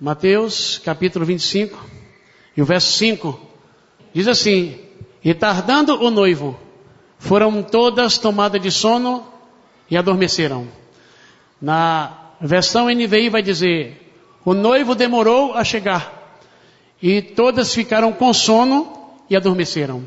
Mateus capítulo 25 e o verso 5 diz assim: e tardando o noivo, foram todas tomadas de sono e adormeceram. Na versão NVI vai dizer: o noivo demorou a chegar e todas ficaram com sono e adormeceram.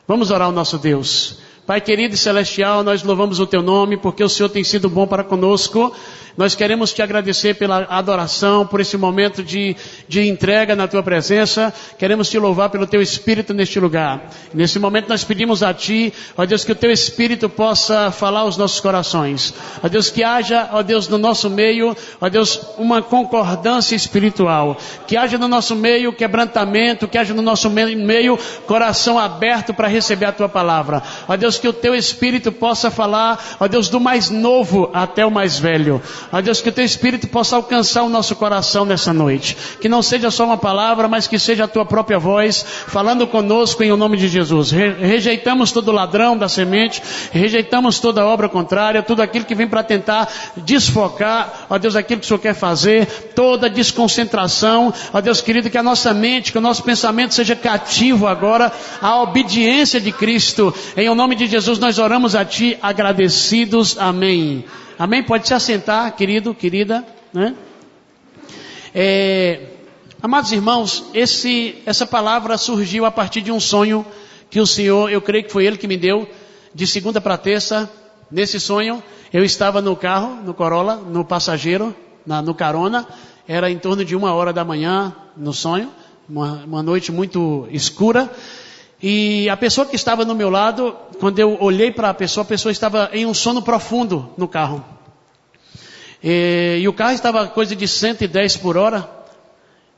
Vamos orar ao nosso Deus. Pai querido e celestial, nós louvamos o Teu nome, porque o Senhor tem sido bom para conosco. Nós queremos Te agradecer pela adoração, por esse momento de entrega na Tua presença. Queremos Te louvar pelo Teu Espírito neste lugar. Nesse momento nós pedimos a Ti, ó Deus, que o Teu Espírito possa falar aos nossos corações. Ó Deus, que haja, ó Deus, no nosso meio, ó Deus, uma concordância espiritual. Que haja no nosso meio quebrantamento, que haja no nosso meio coração aberto para receber a Tua palavra. Ó Deus, que o Teu Espírito possa falar, ó Deus, do mais novo até o mais velho. Ó Deus, que o Teu Espírito possa alcançar o nosso coração nessa noite. Que não seja só uma palavra, mas que seja a Tua própria voz falando conosco em o nome de Jesus. Rejeitamos todo ladrão da semente, rejeitamos toda obra contrária, tudo aquilo que vem para tentar desfocar, ó Deus, aquilo que o Senhor quer fazer, toda desconcentração. Ó Deus querido, que a nossa mente, que o nosso pensamento seja cativo agora à obediência de Cristo. Em o nome de Jesus nós oramos a Ti agradecidos. Amém. Amém? Pode se assentar, querido, querida, né? Amados irmãos, essa palavra surgiu a partir de um sonho que o Senhor, eu creio que foi Ele que me deu, de segunda para terça. Nesse sonho, eu estava no carro, no Corolla, no passageiro, no carona, era em torno de 1h da manhã, no sonho, uma noite muito escura. E a pessoa que estava no meu lado, quando eu olhei para a pessoa estava em um sono profundo no carro. E o carro estava coisa de 110 por hora.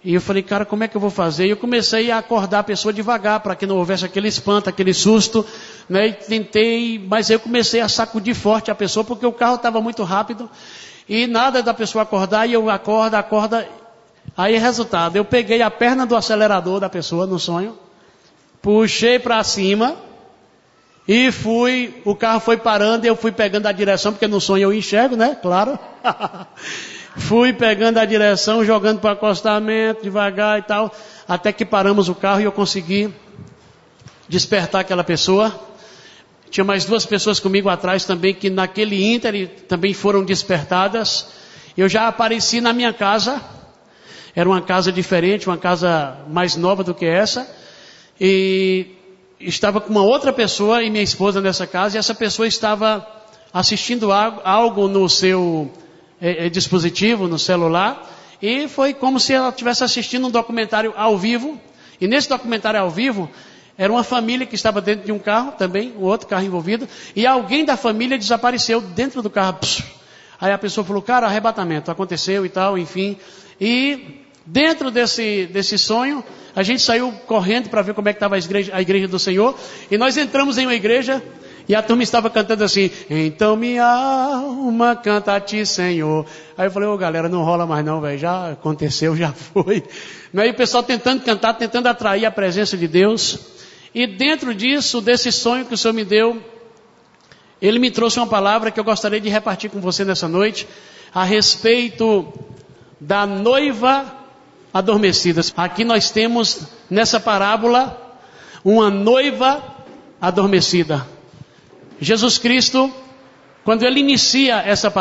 E eu falei, cara, como é que eu vou fazer? E eu comecei a acordar a pessoa devagar, para que não houvesse aquele espanto, aquele susto, né? E tentei, mas eu comecei a sacudir forte a pessoa, porque o carro estava muito rápido. E nada da pessoa acordar, e eu acorda. Aí resultado, eu peguei a perna do acelerador da pessoa no sonho, puxei para cima e o carro foi parando e eu fui pegando a direção, porque no sonho eu enxergo, né? Claro. Fui pegando a direção, jogando para o acostamento, devagar e tal, até que paramos o carro e eu consegui despertar aquela pessoa. Tinha mais 2 pessoas comigo atrás também, que naquele íntere também foram despertadas. Eu já apareci na minha casa, era uma casa diferente, uma casa mais nova do que essa. E estava com uma outra pessoa e minha esposa nessa casa, e essa pessoa estava assistindo algo no seu dispositivo, no celular, e foi como se ela estivesse assistindo um documentário ao vivo. E nesse documentário ao vivo, era uma família que estava dentro de um carro também, um outro carro envolvido, e alguém da família desapareceu dentro do carro. Aí a pessoa falou, cara, arrebatamento aconteceu e tal, enfim. E dentro desse sonho, a gente saiu correndo para ver como é que estava a igreja do Senhor. E nós entramos em uma igreja e a turma estava cantando assim, então minha alma canta a Ti, Senhor. Aí eu falei, galera, não rola mais não, velho, já aconteceu, já foi. Aí o pessoal tentando cantar, tentando atrair a presença de Deus. E dentro desse sonho que o Senhor me deu, Ele me trouxe uma palavra que eu gostaria de repartir com você nessa noite, a respeito da noiva adormecida. Aqui nós temos, nessa parábola, uma noiva adormecida. Jesus Cristo, quando Ele inicia essa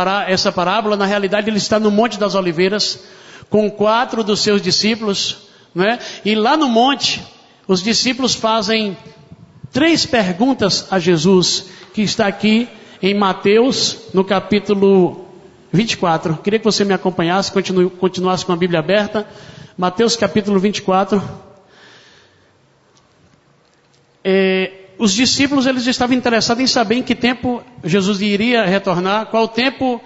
parábola, na realidade Ele está no Monte das Oliveiras, com 4 dos seus discípulos, né? E lá no monte, os discípulos fazem 3 perguntas a Jesus, que está aqui em Mateus, no capítulo 24. Queria que você me acompanhasse, continuasse com a Bíblia aberta. Mateus capítulo 24. Os discípulos, eles estavam interessados em saber em que tempo Jesus iria retornar, qual tempo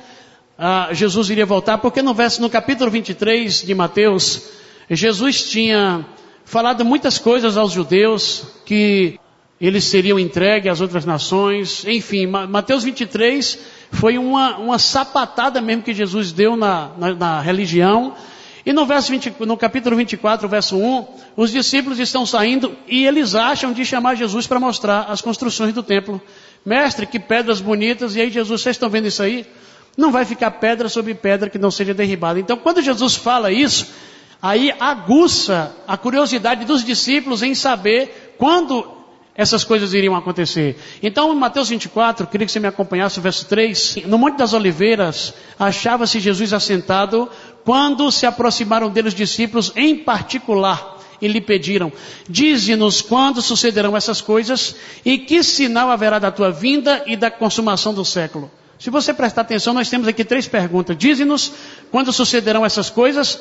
Jesus iria voltar, porque no capítulo 23 de Mateus, Jesus tinha falado muitas coisas aos judeus, que eles seriam entregues às outras nações, enfim, Mateus 23 foi uma sapatada mesmo que Jesus deu na religião. E no capítulo 24, verso 1, os discípulos estão saindo e eles acham de chamar Jesus para mostrar as construções do templo. Mestre, que pedras bonitas. E aí Jesus, vocês estão vendo isso aí? Não vai ficar pedra sobre pedra que não seja derribada. Então quando Jesus fala isso, Aí aguça a curiosidade dos discípulos em saber quando essas coisas iriam acontecer. Então, em Mateus 24, queria que você me acompanhasse o verso 3. No Monte das Oliveiras, achava-se Jesus assentado, quando se aproximaram dele os discípulos em particular, e lhe pediram: dize-nos quando sucederão essas coisas, e que sinal haverá da tua vinda e da consumação do século. Se você prestar atenção, nós temos aqui 3 perguntas. Dize-nos quando sucederão essas coisas,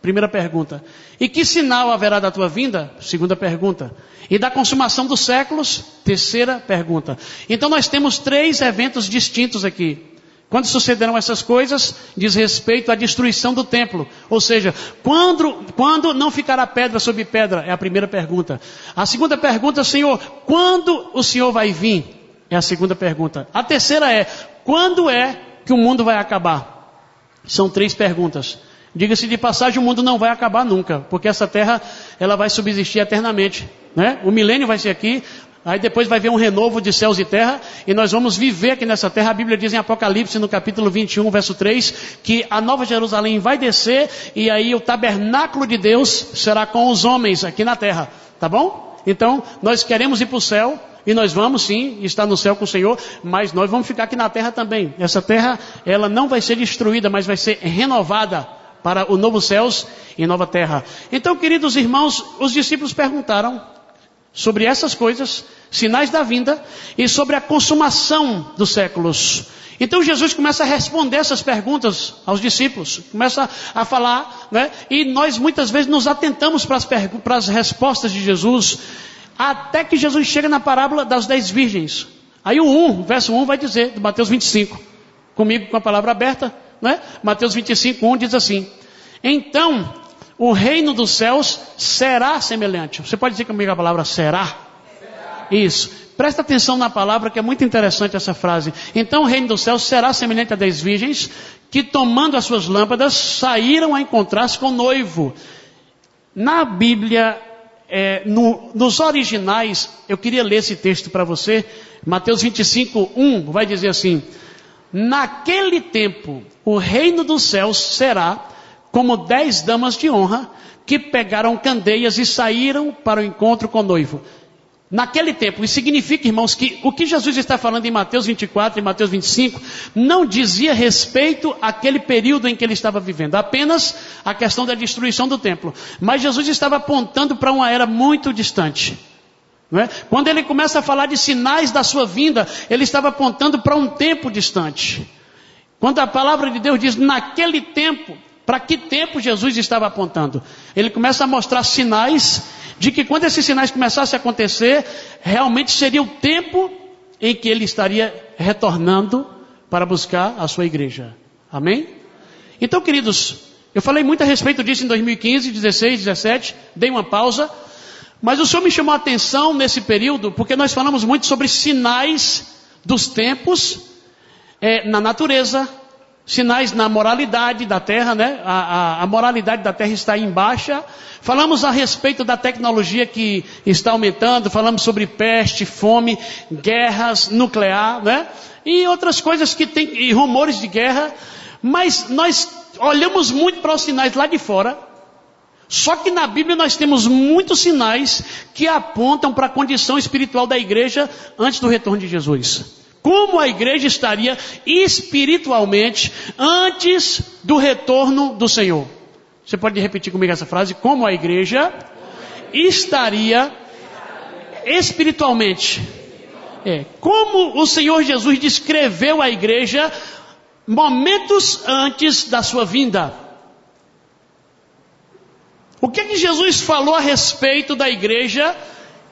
primeira pergunta. E que sinal haverá da tua vinda? Segunda pergunta. E da consumação dos séculos? Terceira pergunta. Então nós temos 3 eventos distintos aqui. Quando sucederão essas coisas, diz respeito à destruição do templo. Ou seja, quando não ficará pedra sobre pedra? É a primeira pergunta. A segunda pergunta, Senhor, quando o Senhor vai vir? É a segunda pergunta. A terceira é, quando é que o mundo vai acabar? São 3 perguntas. Diga-se de passagem, o mundo não vai acabar nunca, porque essa terra, ela vai subsistir eternamente, né? O milênio vai ser aqui, aí depois vai haver um renovo de céus e terra, e nós vamos viver aqui nessa terra. A Bíblia diz em Apocalipse, no capítulo 21, verso 3, que a Nova Jerusalém vai descer, e aí o tabernáculo de Deus será com os homens aqui na terra, tá bom? Então, nós queremos ir para o céu, e nós vamos sim estar no céu com o Senhor, mas nós vamos ficar aqui na terra também. Essa terra, ela não vai ser destruída, mas vai ser renovada para o novo céus e nova terra. Então, queridos irmãos, os discípulos perguntaram sobre essas coisas, sinais da vinda, e sobre a consumação dos séculos. Então Jesus começa a responder essas perguntas aos discípulos, começa a falar, né? E nós muitas vezes nos atentamos para as respostas de Jesus, até que Jesus chega na parábola das 10 virgens. Aí verso 1 vai dizer, de Mateus 25, comigo com a palavra aberta, né? Mateus 25, 1 diz assim: então o reino dos céus será semelhante. Você pode dizer comigo a palavra será? Isso, presta atenção na palavra, que é muito interessante essa frase. Então o reino dos céus será semelhante a 10 virgens, que tomando as suas lâmpadas, saíram a encontrar-se com o noivo. Na Bíblia, nos originais, eu queria ler esse texto para você. Mateus 25, 1 vai dizer assim: naquele tempo, o reino dos céus será como 10 damas de honra, que pegaram candeias e saíram para o encontro com o noivo. Naquele tempo, isso significa, irmãos, que o que Jesus está falando em Mateus 24 e Mateus 25, não dizia respeito àquele período em que ele estava vivendo, apenas a questão da destruição do templo. Mas Jesus estava apontando para uma era muito distante. Não é? Quando ele começa a falar de sinais da sua vinda, ele estava apontando para um tempo distante. Quando a palavra de Deus diz naquele tempo, para que tempo Jesus estava apontando? Ele começa a mostrar sinais de que quando esses sinais começassem a acontecer, realmente seria o tempo em que ele estaria retornando para buscar a sua igreja. Amém? Então, queridos, eu falei muito a respeito disso em 2015, 16, 17, dei uma pausa. Mas o Senhor me chamou a atenção nesse período, porque nós falamos muito sobre sinais dos tempos na natureza, sinais na moralidade da terra, né? A moralidade da terra está em baixa. Falamos a respeito da tecnologia que está aumentando, falamos sobre peste, fome, guerras nuclear, né? E outras coisas que tem, e rumores de guerra. Mas nós olhamos muito para os sinais lá de fora. Só que na Bíblia nós temos muitos sinais que apontam para a condição espiritual da igreja antes do retorno de Jesus. Como a igreja estaria espiritualmente antes do retorno do Senhor? Você pode repetir comigo essa frase? Como a igreja estaria espiritualmente? Como o Senhor Jesus descreveu a igreja momentos antes da sua vinda? O que Jesus falou a respeito da igreja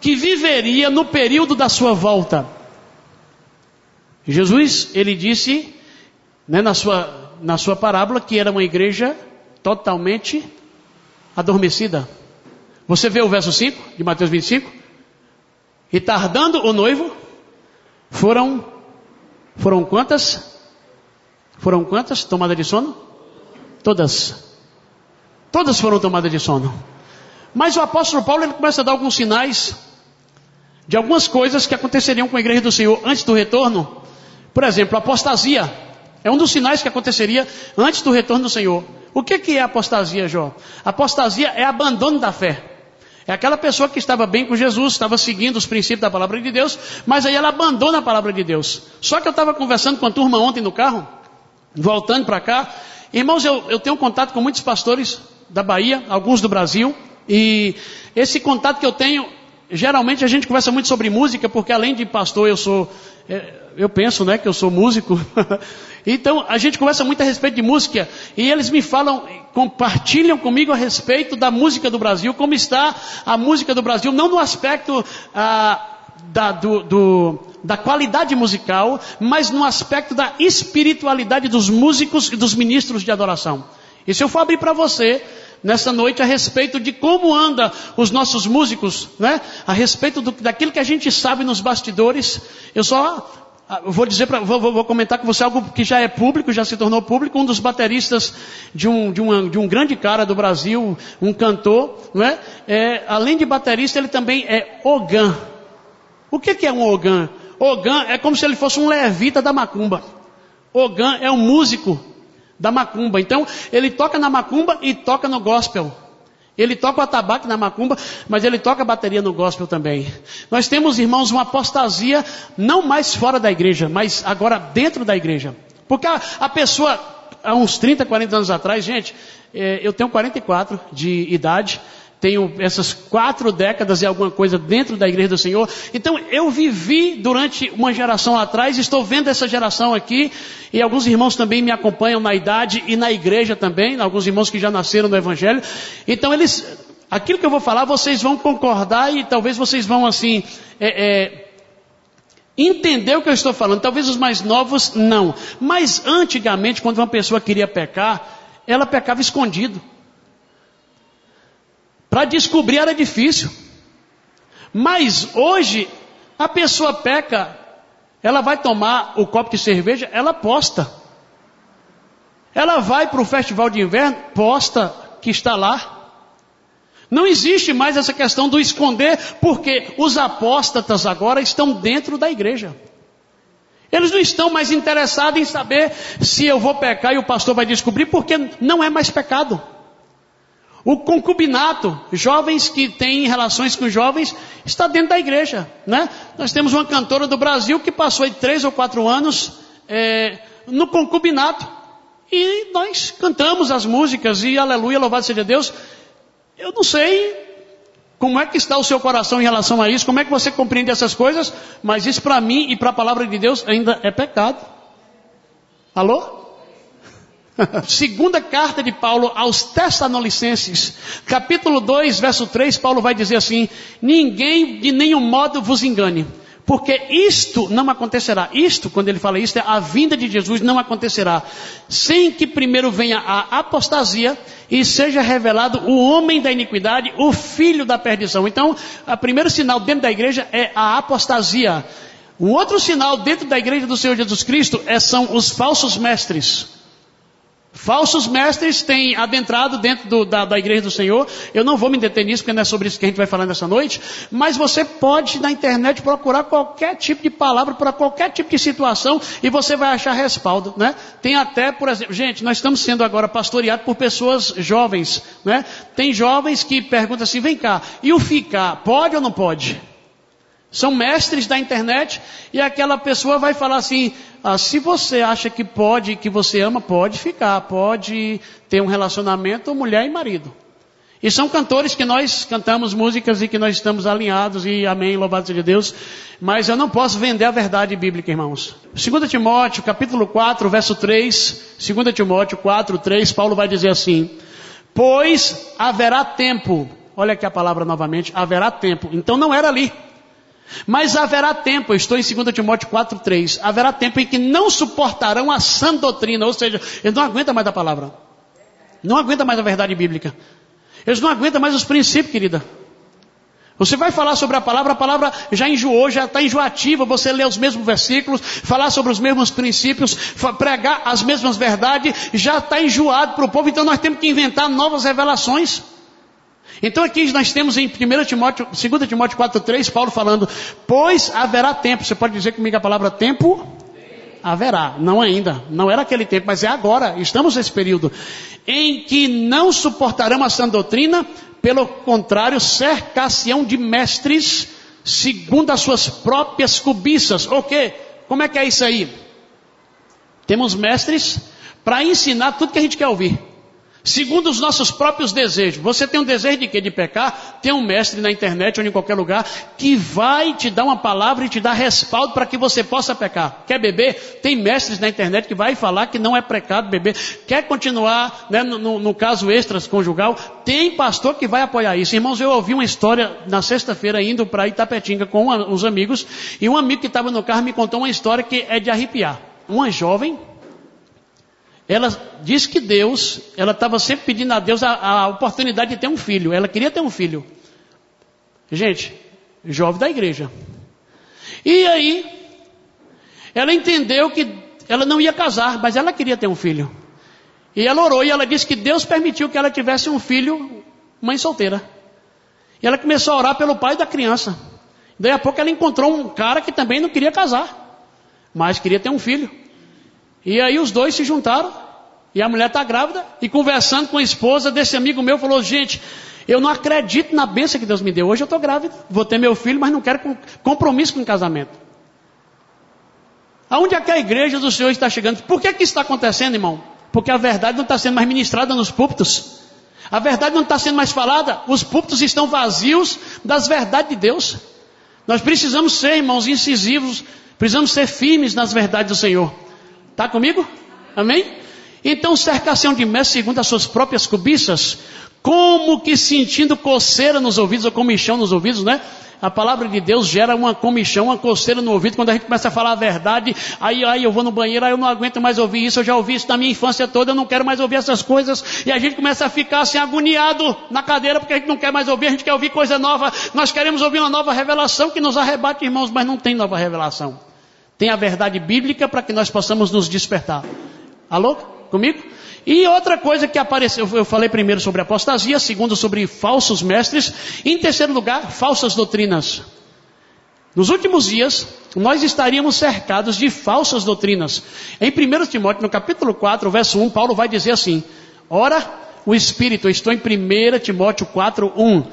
que viveria no período da sua volta? Jesus, ele disse, né, na sua parábola, que era uma igreja totalmente adormecida. Você vê o verso 5 de Mateus 25? E tardando o noivo, foram quantas? Foram quantas tomadas de sono? Todas. Todas foram tomadas de sono. Mas o apóstolo Paulo, ele começa a dar alguns sinais de algumas coisas que aconteceriam com a igreja do Senhor antes do retorno. Por exemplo, a apostasia é um dos sinais que aconteceria antes do retorno do Senhor. O que é apostasia, Jó? Apostasia é abandono da fé. É aquela pessoa que estava bem com Jesus, estava seguindo os princípios da palavra de Deus, mas aí ela abandona a palavra de Deus. Só que eu estava conversando com a turma ontem no carro, voltando para cá. Irmãos, eu tenho contato com muitos pastores da Bahia, alguns do Brasil, e esse contato que eu tenho, geralmente a gente conversa muito sobre música, porque além de pastor eu penso, né, que eu sou músico. Então a gente conversa muito a respeito de música, e eles me falam, compartilham comigo a respeito da música do Brasil, como está a música do Brasil, não no aspecto da qualidade musical, mas no aspecto da espiritualidade dos músicos e dos ministros de adoração. E se eu for abrir para você nessa noite a respeito de como anda os nossos músicos, né? A respeito daquilo que a gente sabe nos bastidores, eu vou comentar com você algo que já é público, já se tornou público. Um dos bateristas de um grande cara do Brasil, um cantor, não é? Além de baterista, ele também é ogã. O que é um ogã? Ogã é como se ele fosse um levita da macumba. Ogã é um músico da macumba. Então, ele toca na macumba e toca no gospel. Ele toca o atabaque na macumba, mas ele toca a bateria no gospel também. Nós temos, irmãos, uma apostasia, não mais fora da igreja, mas agora dentro da igreja. Porque a pessoa, há uns 30, 40 anos atrás, gente, eu tenho 44 de idade, tenho essas 4 décadas e alguma coisa dentro da igreja do Senhor. Então eu vivi durante uma geração atrás, estou vendo essa geração aqui, e alguns irmãos também me acompanham na idade e na igreja também, alguns irmãos que já nasceram no Evangelho. Então aquilo que eu vou falar, vocês vão concordar e talvez vocês vão assim, entender o que eu estou falando. Talvez os mais novos não. Mas antigamente, quando uma pessoa queria pecar, ela pecava escondido. Para descobrir era difícil. Mas hoje, a pessoa peca, ela vai tomar o copo de cerveja, ela posta. Ela vai para o festival de inverno, posta que está lá. Não existe mais essa questão do esconder, porque os apóstatas agora estão dentro da igreja. Eles não estão mais interessados em saber se eu vou pecar e o pastor vai descobrir, porque não é mais pecado. O concubinato, jovens que têm relações com jovens, está dentro da igreja, né? Nós temos uma cantora do Brasil que passou aí 3 ou 4 anos no concubinato. E nós cantamos as músicas e aleluia, louvado seja Deus. Eu não sei como é que está o seu coração em relação a isso, como é que você compreende essas coisas, mas isso para mim e para a palavra de Deus ainda é pecado. Alô? Segunda carta de Paulo aos Tessalonicenses, capítulo 2, verso 3, Paulo vai dizer assim: ninguém de nenhum modo vos engane, porque isto não acontecerá. Isto, quando ele fala isto, é a vinda de Jesus não acontecerá, sem que primeiro venha a apostasia e seja revelado o homem da iniquidade, o filho da perdição. Então, o primeiro sinal dentro da igreja é a apostasia. O outro sinal dentro da igreja do Senhor Jesus Cristo são os falsos mestres. Falsos mestres têm adentrado dentro da igreja do Senhor. Eu não vou me deter nisso, porque não é sobre isso que a gente vai falar nessa noite. Mas você pode na internet procurar qualquer tipo de palavra para qualquer tipo de situação e você vai achar respaldo, né? Tem até, por exemplo, gente, nós estamos sendo agora pastoreados por pessoas jovens, né? Tem jovens que perguntam assim: vem cá, e o ficar, pode ou não pode? São mestres da internet e aquela pessoa vai falar assim: se você acha que pode, que você ama, pode ficar, pode ter um relacionamento mulher e marido. E são cantores que nós cantamos músicas e que nós estamos alinhados e amém, louvado seja Deus. Mas eu não posso vender a verdade bíblica, irmãos. 2 Timóteo, capítulo 4, verso 3, 2 Timóteo 4, 3, Paulo vai dizer assim: pois haverá tempo, olha aqui a palavra novamente, haverá tempo. Então não era ali. Mas haverá tempo, eu estou em 2 Timóteo 4, 3, haverá tempo em que não suportarão a sã doutrina, ou seja, eles não aguentam mais a palavra, não aguentam mais a verdade bíblica, eles não aguentam mais os princípios, querida. Você vai falar sobre a palavra já enjoou, já está enjoativa, você lê os mesmos versículos, falar sobre os mesmos princípios, pregar as mesmas verdades, já está enjoado para o povo, então nós temos que inventar novas revelações. Então aqui nós temos em 2 Timóteo 4,3, Paulo falando: pois haverá tempo. Você pode dizer comigo a palavra tempo? haverá, não ainda, não era aquele tempo, mas é agora, estamos nesse período, em que não suportarão a sã doutrina, pelo contrário, cercar-se-ão de mestres, segundo as suas próprias cobiças. O quê? Como é que é isso aí? Temos mestres para ensinar tudo que a gente quer ouvir, segundo os nossos próprios desejos. Você tem um desejo de quê? De pecar? Tem um mestre na internet ou em qualquer lugar que vai te dar uma palavra e te dar respaldo para que você possa pecar. Quer beber? Tem mestres na internet que vai falar que não é pecado beber. Quer continuar, né, no caso extraconjugal? Tem pastor que vai apoiar isso. Irmãos, eu ouvi uma história na sexta-feira indo para Itapetinga com uns amigos, e um amigo que estava no carro me contou uma história que é de arrepiar. Uma jovem, ela disse que Deus, ela estava sempre pedindo a Deus a oportunidade de ter um filho. Ela queria ter um filho. Gente, jovem da igreja. E aí, ela entendeu que ela não ia casar, mas ela queria ter um filho. E ela orou e ela disse que Deus permitiu que ela tivesse um filho, mãe solteira. E ela começou a orar pelo pai da criança. Daí a pouco ela encontrou um cara que também não queria casar, mas queria ter um filho. E aí os dois se juntaram, e a mulher está grávida, e conversando com a esposa desse amigo meu, falou: gente, eu não acredito na bênção que Deus me deu, hoje eu estou grávida, vou ter meu filho, mas não quero compromisso com o casamento. Aonde é que a igreja do Senhor está chegando? Por que isso está acontecendo, irmão? Porque a verdade não está sendo mais ministrada nos púlpitos, a verdade não está sendo mais falada, os púlpitos estão vazios das verdades de Deus. Nós precisamos ser, irmãos, incisivos, precisamos ser firmes nas verdades do Senhor. Está comigo? Amém? Então, cercação de mestres segundo as suas próprias cobiças, como que sentindo coceira nos ouvidos, ou comichão nos ouvidos, né? A palavra de Deus gera uma comichão, uma coceira no ouvido, quando a gente começa a falar a verdade, aí eu vou no banheiro, aí eu não aguento mais ouvir isso, eu já ouvi isso na minha infância toda, eu não quero mais ouvir essas coisas, e a gente começa a ficar assim agoniado na cadeira, porque a gente não quer mais ouvir, a gente quer ouvir coisa nova, nós queremos ouvir uma nova revelação que nos arrebate, irmãos, mas não tem nova revelação. Tem a verdade bíblica para que nós possamos nos despertar. Alô? Comigo? E outra coisa que apareceu, eu falei primeiro sobre apostasia, segundo sobre falsos mestres, e em terceiro lugar, falsas doutrinas. Nos últimos dias, nós estaríamos cercados de falsas doutrinas. Em 1 Timóteo, no capítulo 4, verso 1, Paulo vai dizer assim: ora, o Espírito, eu estou em 1 Timóteo 4, 1.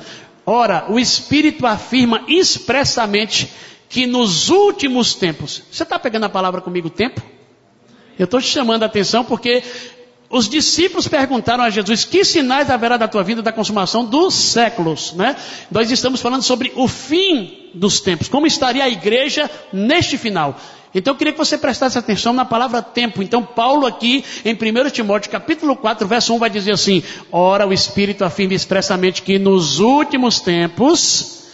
Ora, o Espírito afirma expressamente que nos últimos tempos, você está pegando a palavra comigo, tempo? Eu estou te chamando a atenção porque os discípulos perguntaram a Jesus: que sinais haverá da tua vinda, da consumação dos séculos, né? Nós estamos falando sobre o fim dos tempos, como estaria a igreja neste final. Então eu queria que você prestasse atenção na palavra tempo. Então Paulo aqui em 1 Timóteo capítulo 4 verso 1 vai dizer assim: ora, o Espírito afirma expressamente que nos últimos tempos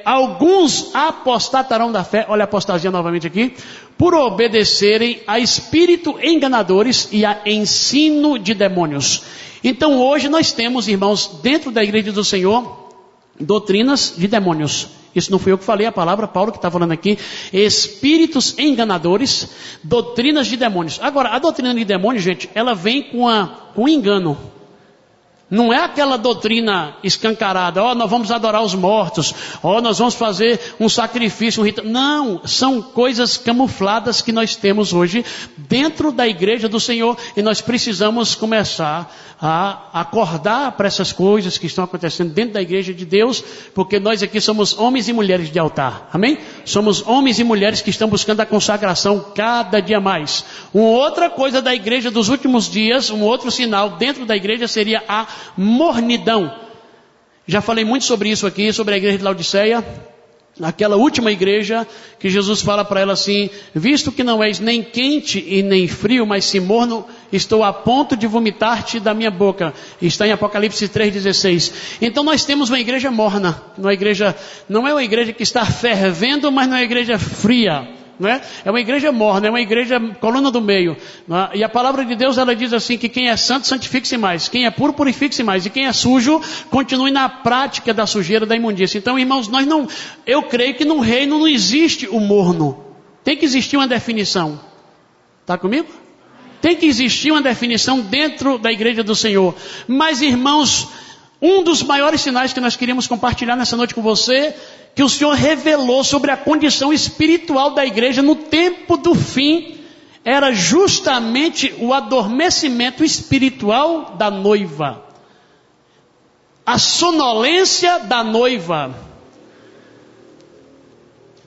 alguns apostatarão da fé, olha a apostasia novamente aqui, por obedecerem a espírito enganadores e a ensino de demônios. Então hoje nós temos, irmãos, dentro da igreja do Senhor, doutrinas de demônios. Isso não fui eu que falei, a palavra, Paulo que está falando aqui, espíritos enganadores, doutrinas de demônios. Agora, a doutrina de demônios, gente, ela vem com engano. Não é aquela doutrina escancarada: ó, nós vamos adorar os mortos, ó, nós vamos fazer um sacrifício, um ritual. Não, são coisas camufladas que nós temos hoje dentro da igreja do Senhor, e nós precisamos começar a acordar para essas coisas que estão acontecendo dentro da igreja de Deus, porque nós aqui somos homens e mulheres de altar, amém? Somos homens e mulheres que estão buscando a consagração cada dia mais. Uma outra coisa da igreja dos últimos dias, um outro sinal dentro da igreja seria a mornidão. Já falei muito sobre isso aqui, sobre a igreja de Laodiceia, aquela última igreja que Jesus fala para ela assim: visto que não és nem quente e nem frio, mas sim morno, estou a ponto de vomitar-te da minha boca. Está em Apocalipse 3,16. Então nós temos uma igreja morna, não é uma igreja que está fervendo, mas não é uma igreja fria. Não é? É uma igreja morna, é uma igreja coluna do meio, é? E a palavra de Deus, ela diz assim, que quem é santo santifique-se mais, quem é puro purifique-se mais, e quem é sujo continue na prática da sujeira, da imundícia. Então, irmãos, eu creio que no reino não existe o morno, tem que existir uma definição. Está comigo? Tem que existir uma definição dentro da igreja do Senhor. Mas, irmãos, um dos maiores sinais que nós queríamos compartilhar nessa noite com você, que o Senhor revelou sobre a condição espiritual da igreja no tempo do fim era justamente o adormecimento espiritual da noiva, a sonolência da noiva.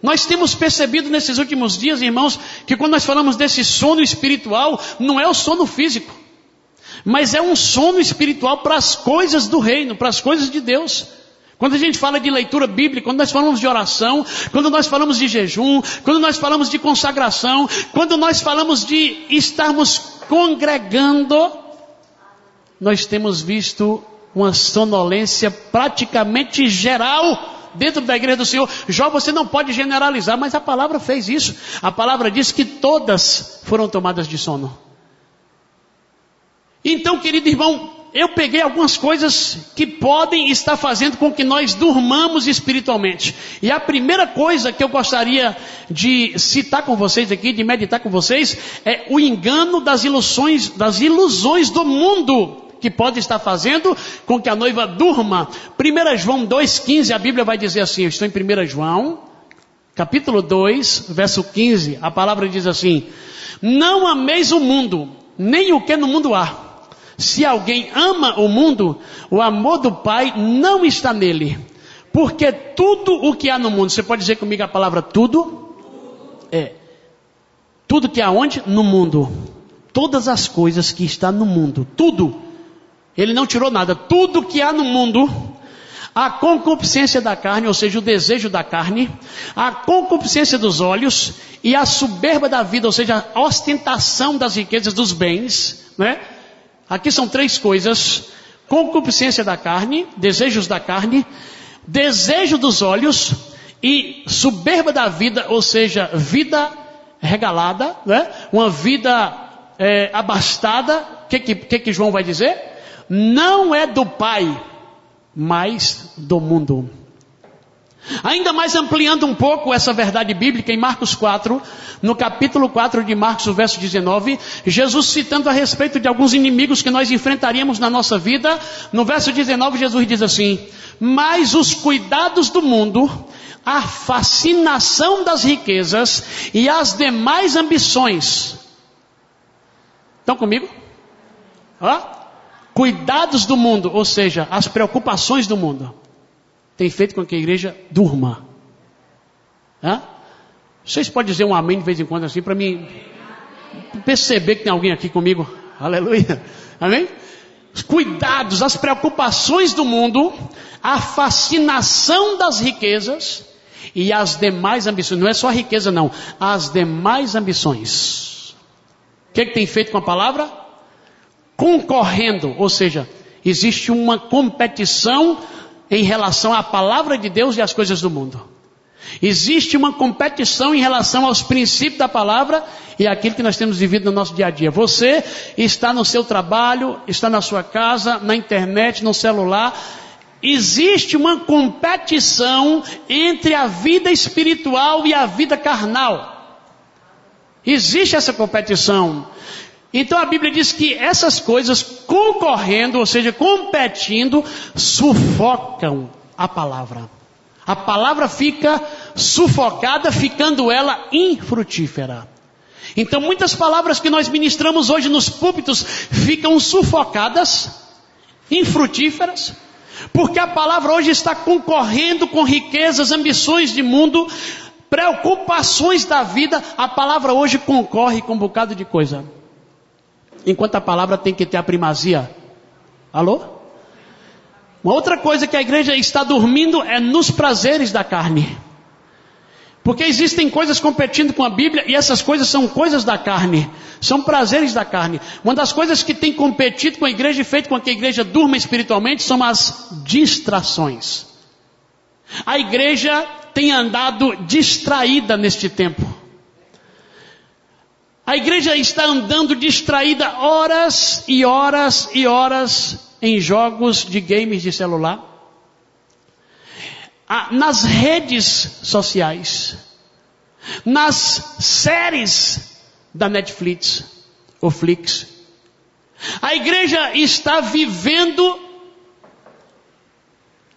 Nós temos percebido nesses últimos dias, irmãos, que quando nós falamos desse sono espiritual, não é o sono físico, mas é um sono espiritual para as coisas do reino, para as coisas de Deus. Quando a gente fala de leitura bíblica, quando nós falamos de oração, quando nós falamos de jejum, quando nós falamos de consagração, quando nós falamos de estarmos congregando, nós temos visto uma sonolência praticamente geral dentro da igreja do Senhor. Jó, você não pode generalizar, mas a palavra fez isso. A palavra diz que todas foram tomadas de sono. Então, querido irmão, eu peguei algumas coisas que podem estar fazendo com que nós durmamos espiritualmente. E a primeira coisa que eu gostaria de citar com vocês aqui, de meditar com vocês, é o engano das ilusões do mundo, que pode estar fazendo com que a noiva durma. 1 João 2,15, a Bíblia vai dizer assim, eu estou em 1 João, capítulo 2, verso 15, a palavra diz assim: não ameis o mundo, nem o que no mundo há. Se alguém ama o mundo, o amor do Pai não está nele. Porque tudo o que há no mundo, você pode dizer comigo a palavra tudo? Tudo que há onde? No mundo. Todas as coisas que está no mundo, tudo. Ele não tirou nada. Tudo que há no mundo, a concupiscência da carne, ou seja, o desejo da carne, a concupiscência dos olhos e a soberba da vida, ou seja, a ostentação das riquezas dos bens, né? Aqui são 3 coisas: concupiscência da carne, desejos da carne, desejo dos olhos e soberba da vida, ou seja, vida regalada, né? Uma vida abastada. O que João vai dizer? Não é do Pai, mas do mundo. Ainda mais ampliando um pouco essa verdade bíblica, em Marcos 4, no capítulo 4 de Marcos, o verso 19, Jesus citando a respeito de alguns inimigos que nós enfrentaríamos na nossa vida, no verso 19 Jesus diz assim: mas os cuidados do mundo, a fascinação das riquezas e as demais ambições. Estão comigo? Cuidados do mundo, ou seja, as preocupações do mundo, tem feito com que a igreja durma. Vocês podem dizer um amém de vez em quando assim, para mim perceber que tem alguém aqui comigo? Aleluia. Amém? Os cuidados, as preocupações do mundo, a fascinação das riquezas e as demais ambições. Não é só a riqueza não, as demais ambições. O que tem feito com a palavra? Concorrendo, ou seja, existe uma competição em relação à palavra de Deus e às coisas do mundo. Existe uma competição em relação aos princípios da palavra e aquilo que nós temos vivido no nosso dia a dia. Você está no seu trabalho, está na sua casa, na internet, no celular. Existe uma competição entre a vida espiritual e a vida carnal. Existe essa competição. Então a Bíblia diz que essas coisas concorrendo, ou seja, competindo, sufocam a palavra. A palavra fica sufocada, ficando ela infrutífera. Então muitas palavras que nós ministramos hoje nos púlpitos ficam sufocadas, infrutíferas, porque a palavra hoje está concorrendo com riquezas, ambições de mundo, preocupações da vida. A palavra hoje concorre com um bocado de coisa, enquanto a palavra tem que ter a primazia. Alô? Uma outra coisa que a igreja está dormindo é nos prazeres da carne. Porque existem coisas competindo com a Bíblia e essas coisas são coisas da carne. São prazeres da carne. Uma das coisas que tem competido com a igreja e feito com que a igreja durma espiritualmente são as distrações. A igreja tem andado distraída neste tempo. A igreja está andando distraída horas e horas e horas em jogos de games de celular, nas redes sociais, nas séries da Netflix ou Flix. A igreja está vivendo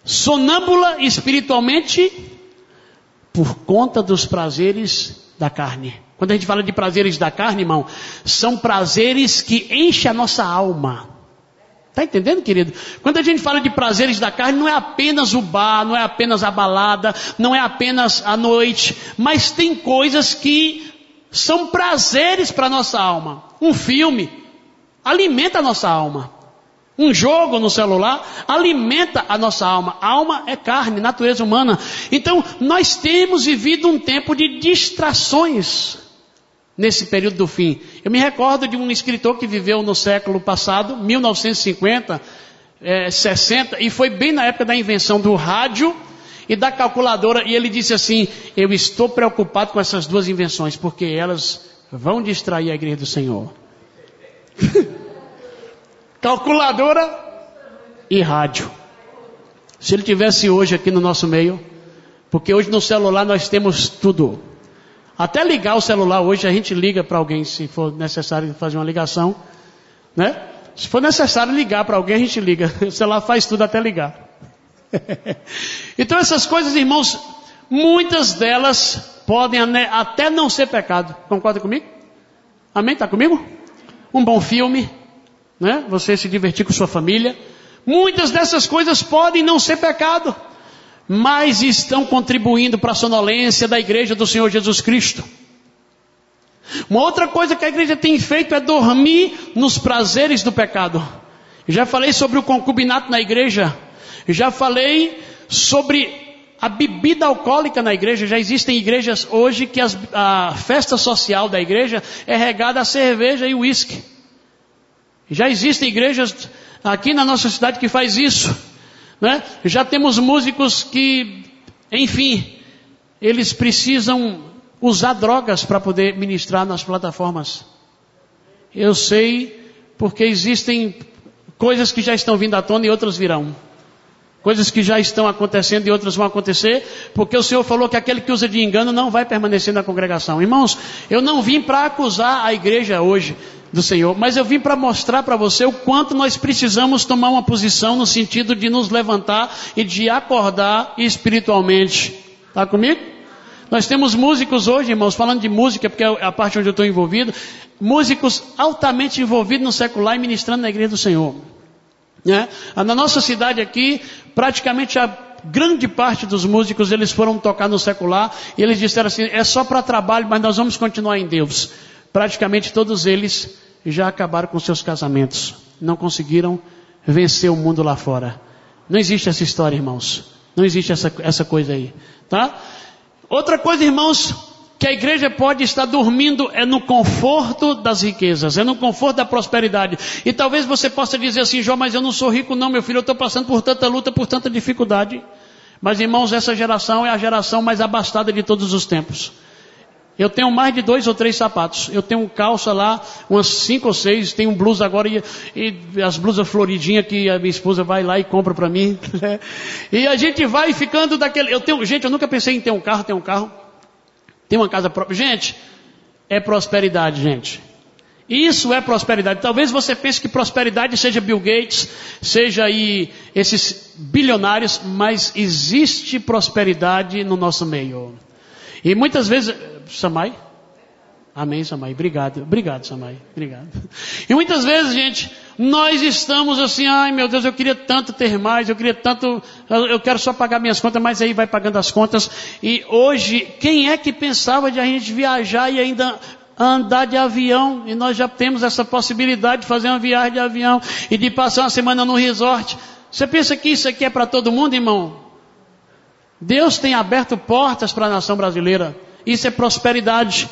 sonâmbula espiritualmente, por conta dos prazeres da carne. Quando a gente fala de prazeres da carne, irmão, são prazeres que enchem a nossa alma. Está entendendo, querido? Quando a gente fala de prazeres da carne, não é apenas o bar, não é apenas a balada, não é apenas a noite, mas tem coisas que são prazeres para a nossa alma. Um filme alimenta a nossa alma. Um jogo no celular alimenta a nossa alma. A alma é carne, natureza humana. Então, nós temos vivido um tempo de distrações nesse período do fim. Eu me recordo de um escritor que viveu no século passado, 1950, 60, e foi bem na época da invenção do rádio e da calculadora, e ele disse assim: eu estou preocupado com essas duas invenções, porque elas vão distrair a igreja do Senhor. Calculadora e rádio. Se ele tivesse hoje aqui no nosso meio, porque hoje no celular nós temos tudo. Até ligar o celular hoje a gente liga para alguém, se for necessário fazer uma ligação, né? Se for necessário ligar para alguém, a gente liga. O celular faz tudo até ligar. Então essas coisas, irmãos, muitas delas podem até não ser pecado. Concorda comigo? Amém? Está comigo? Um bom filme, né? Você se divertir com sua família. Muitas dessas coisas podem não ser pecado, mas estão contribuindo para a sonolência da igreja do Senhor Jesus Cristo. Uma outra coisa que a igreja tem feito é dormir nos prazeres do pecado. Já falei sobre o concubinato na igreja. Já falei sobre a bebida alcoólica na igreja. Já existem igrejas hoje que a festa social da igreja é regada a cerveja e uísque. Já existem igrejas aqui na nossa cidade que faz isso, né? Já temos músicos que, enfim, eles precisam usar drogas para poder ministrar nas plataformas. Eu sei, porque existem coisas que já estão vindo à tona e outras virão. Coisas que já estão acontecendo e outras vão acontecer, porque o Senhor falou que aquele que usa de engano não vai permanecer na congregação. Irmãos, eu não vim para acusar a igreja hoje do Senhor, mas eu vim para mostrar para você o quanto nós precisamos tomar uma posição no sentido de nos levantar e de acordar espiritualmente. Está comigo? Nós temos músicos hoje, irmãos, falando de música, porque é a parte onde eu estou envolvido, músicos altamente envolvidos no secular e ministrando na igreja do Senhor. Né? Na nossa cidade aqui, praticamente a grande parte dos músicos, eles foram tocar no secular, e eles disseram assim: é só para trabalho, mas nós vamos continuar em Deus. Praticamente todos eles já acabaram com seus casamentos, não conseguiram vencer o mundo lá fora. Não existe essa história, irmãos, não existe essa coisa aí, tá? Outra coisa, irmãos, que a igreja pode estar dormindo é no conforto das riquezas, é no conforto da prosperidade. E talvez você possa dizer assim: Jó, mas eu não sou rico não, meu filho, eu estou passando por tanta luta, por tanta dificuldade. Mas, irmãos, essa geração é a geração mais abastada de todos os tempos. Eu tenho mais de 2 ou 3 sapatos. Eu tenho calça lá, umas 5 ou 6. Tenho blusa agora e as blusas floridinhas que a minha esposa vai lá e compra para mim. E a gente vai ficando daquele... Gente, eu nunca pensei em ter um carro, ter uma casa própria. Gente, é prosperidade, gente. Isso é prosperidade. Talvez você pense que prosperidade seja Bill Gates, seja aí esses bilionários, mas existe prosperidade no nosso meio. E muitas vezes... Samai? Amém, Samai. Obrigado, Samai. Obrigado. E muitas vezes, gente, nós estamos assim: ai meu Deus, eu queria tanto ter mais, eu quero só pagar minhas contas, mas aí vai pagando as contas. E hoje, quem é que pensava de a gente viajar e ainda andar de avião? E nós já temos essa possibilidade de fazer uma viagem de avião e de passar uma semana no resort. Você pensa que isso aqui é para todo mundo, irmão? Deus tem aberto portas para a nação brasileira. Isso é prosperidade.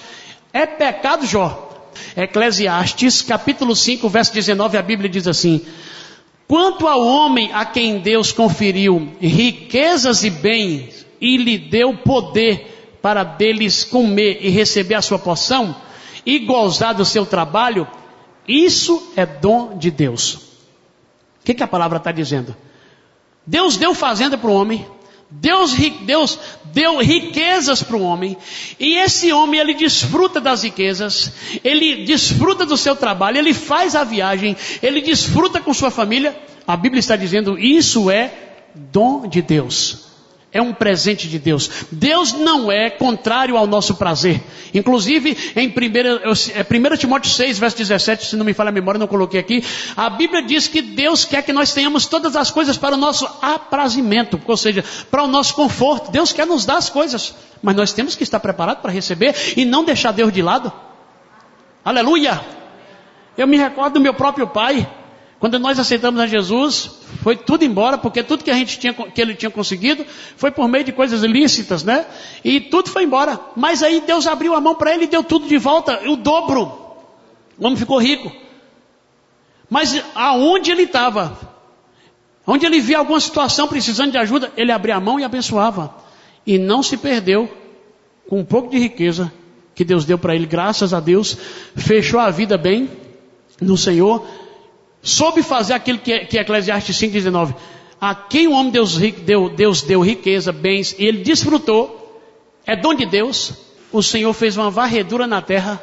É pecado, Jó? Eclesiastes capítulo 5, verso 19, a Bíblia diz assim: quanto ao homem a quem Deus conferiu riquezas e bens e lhe deu poder para deles comer e receber a sua porção e gozar do seu trabalho, isso é dom de Deus. O que a palavra está dizendo? Deus deu fazenda para o homem. Deus deu riquezas para o homem, e esse homem, ele desfruta das riquezas, ele desfruta do seu trabalho, ele faz a viagem, ele desfruta com sua família. A Bíblia está dizendo: isso é dom de Deus. É um presente de Deus. Deus não é contrário ao nosso prazer. Inclusive, em 1 Timóteo 6, verso 17, se não me falha a memória, não coloquei aqui. A Bíblia diz que Deus quer que nós tenhamos todas as coisas para o nosso aprazimento. Ou seja, para o nosso conforto. Deus quer nos dar as coisas. Mas nós temos que estar preparados para receber e não deixar Deus de lado. Aleluia! Eu me recordo do meu próprio pai. Quando nós aceitamos a Jesus, foi tudo embora, porque tudo que ele tinha conseguido foi por meio de coisas ilícitas, né? E tudo foi embora. Mas aí Deus abriu a mão para ele e deu tudo de volta, o dobro. O homem ficou rico. Mas aonde ele estava, onde ele via alguma situação precisando de ajuda, ele abria a mão e abençoava. E não se perdeu com um pouco de riqueza que Deus deu para ele, graças a Deus. Fechou a vida bem no Senhor. Soube fazer aquilo que Eclesiastes 5,19. A quem o homem Deus deu riqueza, bens, e ele desfrutou, é dom de Deus. O Senhor fez uma varredura na terra,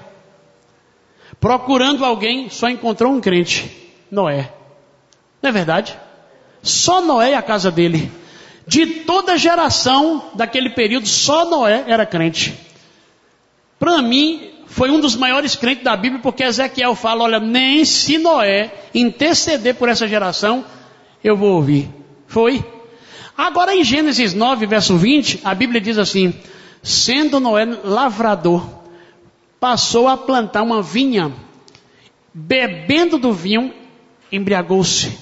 procurando alguém, só encontrou um crente, Noé. Não é verdade? Só Noé e a casa dele. De toda a geração daquele período, só Noé era crente. Para mim, foi um dos maiores crentes da Bíblia, porque Ezequiel fala, olha, nem se Noé interceder por essa geração, eu vou ouvir. Foi. Agora em Gênesis 9, verso 20, a Bíblia diz assim, sendo Noé lavrador, passou a plantar uma vinha, bebendo do vinho, embriagou-se,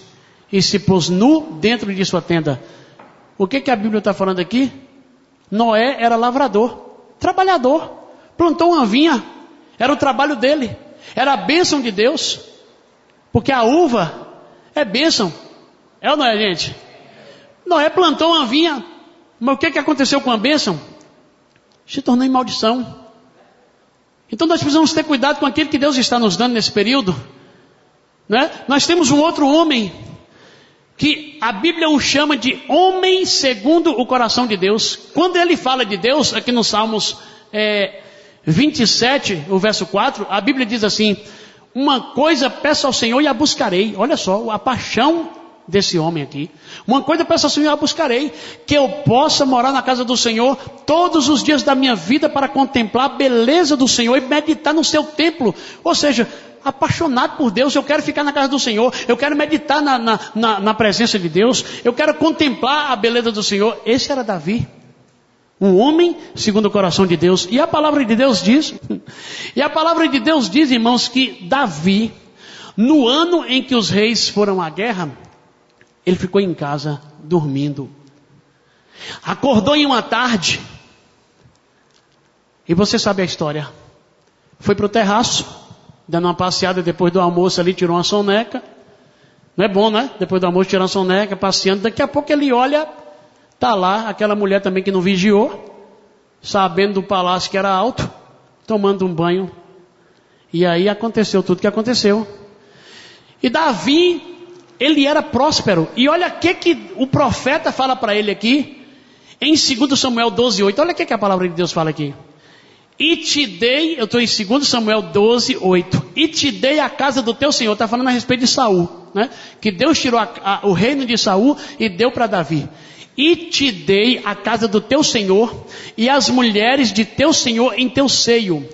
e se pôs nu dentro de sua tenda. O que a Bíblia está falando aqui? Noé era lavrador, trabalhador, plantou uma vinha, era o trabalho dele, era a bênção de Deus, porque a uva é bênção, é ou não é, gente? Noé plantou uma vinha, mas o que aconteceu com a bênção? Se tornou em maldição. Então nós precisamos ter cuidado com aquilo que Deus está nos dando nesse período, né? Nós temos um outro homem, que a Bíblia o chama de homem segundo o coração de Deus. Quando ele fala de Deus, aqui no Salmos 27, o verso 4, a Bíblia diz assim, uma coisa peço ao Senhor e a buscarei. Olha só, a paixão desse homem aqui. Uma coisa peço ao Senhor e a buscarei, que eu possa morar na casa do Senhor todos os dias da minha vida para contemplar a beleza do Senhor e meditar no seu templo. Ou seja, apaixonado por Deus, eu quero ficar na casa do Senhor, eu quero meditar na presença de Deus, eu quero contemplar a beleza do Senhor. Esse era Davi. Um homem segundo o coração de Deus. E a palavra de Deus diz, irmãos, que Davi, no ano em que os reis foram à guerra, ele ficou em casa dormindo. Acordou em uma tarde, e você sabe a história. Foi para o terraço, dando uma passeada depois do almoço ali, tirou uma soneca. Não é bom, né? Depois do almoço tirar uma soneca, passeando. Daqui a pouco ele olha, está lá aquela mulher também que não vigiou, sabendo do palácio que era alto, tomando um banho. E aí aconteceu tudo que aconteceu. E Davi, ele era próspero. E olha o que o profeta fala para ele aqui, em 2 Samuel 12:8. Olha o que a palavra de Deus fala aqui. E te dei, eu estou em 2 Samuel 12:8. E te dei a casa do teu Senhor. Está falando a respeito de Saul, né? Que Deus tirou o reino de Saul e deu para Davi. E te dei a casa do teu Senhor e as mulheres de teu Senhor em teu seio.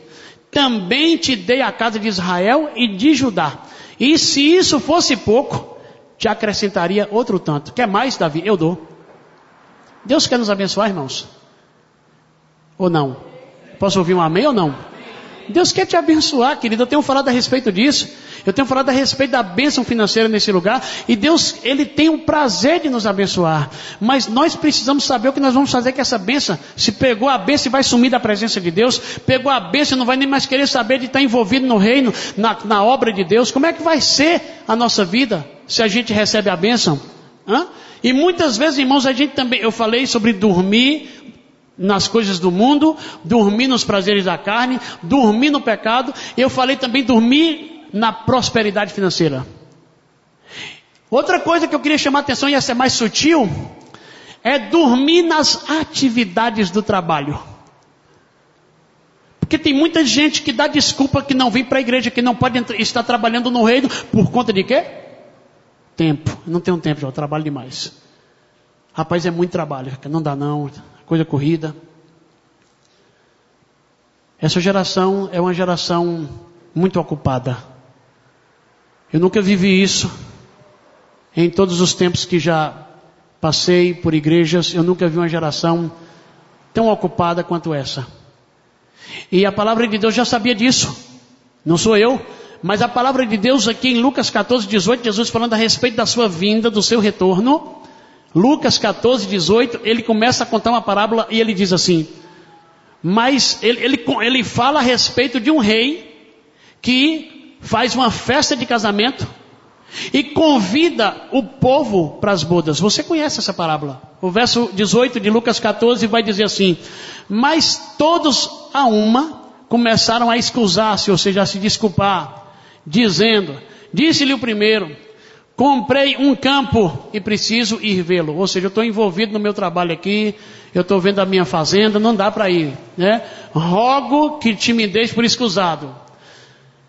Também te dei a casa de Israel e de Judá. E se isso fosse pouco, te acrescentaria outro tanto. Quer mais, Davi? Eu dou. Deus quer nos abençoar, irmãos? Ou não? Posso ouvir um amém ou não? Deus quer te abençoar, querido. Eu tenho falado a respeito disso. Eu tenho falado a respeito da bênção financeira nesse lugar. E Deus, Ele tem o prazer de nos abençoar. Mas nós precisamos saber o que nós vamos fazer com essa bênção. Se pegou a bênção e vai sumir da presença de Deus. Pegou a bênção e não vai nem mais querer saber de estar envolvido no reino, na obra de Deus. Como é que vai ser a nossa vida se a gente recebe a bênção? E muitas vezes, irmãos, a gente também... Eu falei sobre dormir nas coisas do mundo, dormir nos prazeres da carne, dormir no pecado. Eu falei também dormir na prosperidade financeira. Outra coisa que eu queria chamar a atenção, e essa é mais sutil, é dormir nas atividades do trabalho. Porque tem muita gente que dá desculpa que não vem para a igreja, que não pode estar trabalhando no reino, por conta de quê? Tempo. Eu não tenho tempo, já eu trabalho demais. Rapaz, é muito trabalho, não dá não, coisa corrida. Essa geração é uma geração muito ocupada. Eu nunca vivi isso. Em todos os tempos que já passei por igrejas, eu nunca vi uma geração tão ocupada quanto essa. E a palavra de Deus já sabia disso. Não sou eu, mas a palavra de Deus aqui em Lucas 14, 18, Jesus falando a respeito da sua vinda, do seu retorno. Lucas 14, 18, ele começa a contar uma parábola e ele diz assim, mas ele fala a respeito de um rei que faz uma festa de casamento e convida o povo para as bodas. Você conhece essa parábola? O verso 18 de Lucas 14 vai dizer assim, mas todos a uma começaram a excusar-se, ou seja, a se desculpar, dizendo, disse-lhe o primeiro, comprei um campo e preciso ir vê-lo. Ou seja, eu estou envolvido no meu trabalho aqui, eu estou vendo a minha fazenda, não dá para ir, né? Rogo que te me deixe por escusado.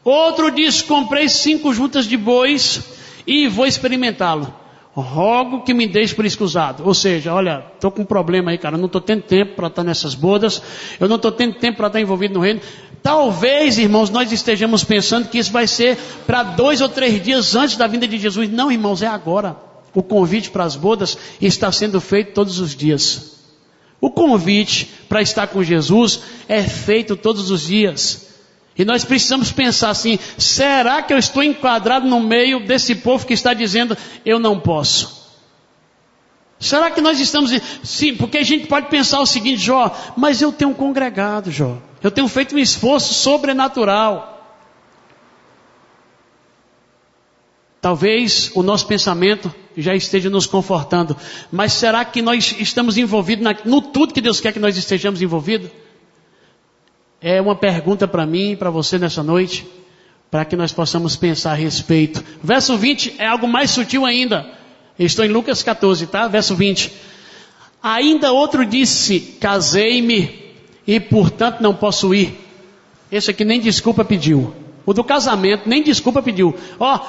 Outro diz, comprei 5 juntas de bois e vou experimentá-lo. Rogo que me deixe por escusado. Ou seja, olha, estou com um problema aí, cara, eu não estou tendo tempo para estar nessas bodas, eu não estou tendo tempo para estar envolvido no reino. Talvez, irmãos, nós estejamos pensando que isso vai ser para 2 ou 3 dias antes da vinda de Jesus. Não, irmãos, é agora. O convite para as bodas está sendo feito todos os dias. O convite para estar com Jesus é feito todos os dias. E nós precisamos pensar assim, será que eu estou enquadrado no meio desse povo que está dizendo, eu não posso? Será que nós estamos... Sim, porque a gente pode pensar o seguinte, Jó, mas eu tenho congregado, Jó. Eu tenho feito um esforço sobrenatural. Talvez o nosso pensamento já esteja nos confortando. Mas será que nós estamos envolvidos no tudo que Deus quer que nós estejamos envolvidos? É uma pergunta para mim e para você nessa noite, para que nós possamos pensar a respeito. Verso 20 é algo mais sutil ainda. Eu estou em Lucas 14, tá? Verso 20. Ainda outro disse, casei-me e portanto não posso ir. Esse aqui nem desculpa pediu. O do casamento nem desculpa pediu.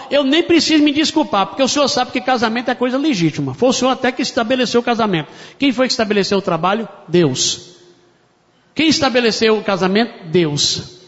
Eu nem preciso me desculpar, porque o senhor sabe que casamento é coisa legítima. Foi o senhor até que estabeleceu o casamento. Quem foi que estabeleceu o trabalho? Deus. Quem estabeleceu o casamento? Deus.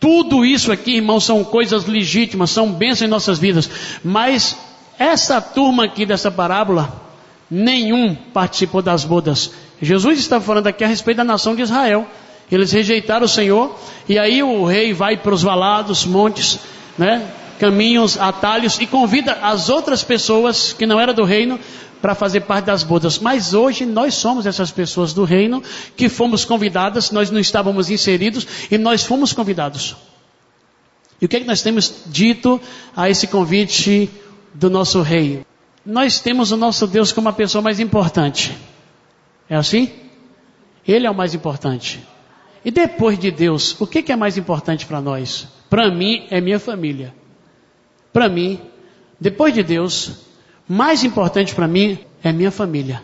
Tudo isso aqui, irmãos, são coisas legítimas, são bênçãos em nossas vidas. Mas essa turma aqui dessa parábola, nenhum participou das bodas. Jesus está falando aqui a respeito da nação de Israel. Eles rejeitaram o Senhor, e aí o rei vai para os valados, montes, né, caminhos, atalhos, e convida as outras pessoas que não eram do reino para fazer parte das bodas. Mas hoje nós somos essas pessoas do reino que fomos convidadas, nós não estávamos inseridos e nós fomos convidados. E o que é que nós temos dito a esse convite do nosso rei? Nós temos o nosso Deus como a pessoa mais importante. É assim? Ele é o mais importante. E depois de Deus, o que é mais importante para nós? Para mim é minha família. Para mim, depois de Deus, mais importante para mim é minha família.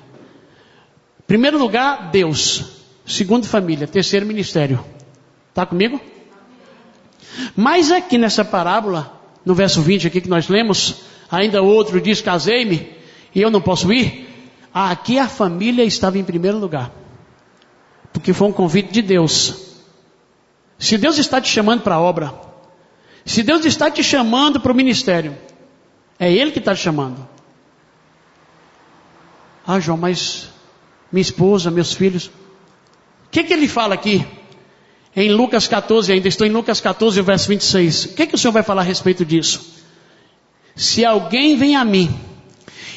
Primeiro lugar, Deus. Segundo, família. Terceiro, ministério. Está comigo? Mas aqui nessa parábola, no verso 20 aqui que nós lemos, ainda outro diz, casei-me e eu não posso ir. Aqui a família estava em primeiro lugar. Porque foi um convite de Deus. Se Deus está te chamando para a obra, se Deus está te chamando para o ministério, é Ele que está te chamando. João, mas minha esposa, meus filhos. O que ele fala aqui? Em Lucas 14 ainda, estou em Lucas 14, verso 26. O que o Senhor vai falar a respeito disso? Se alguém vem a mim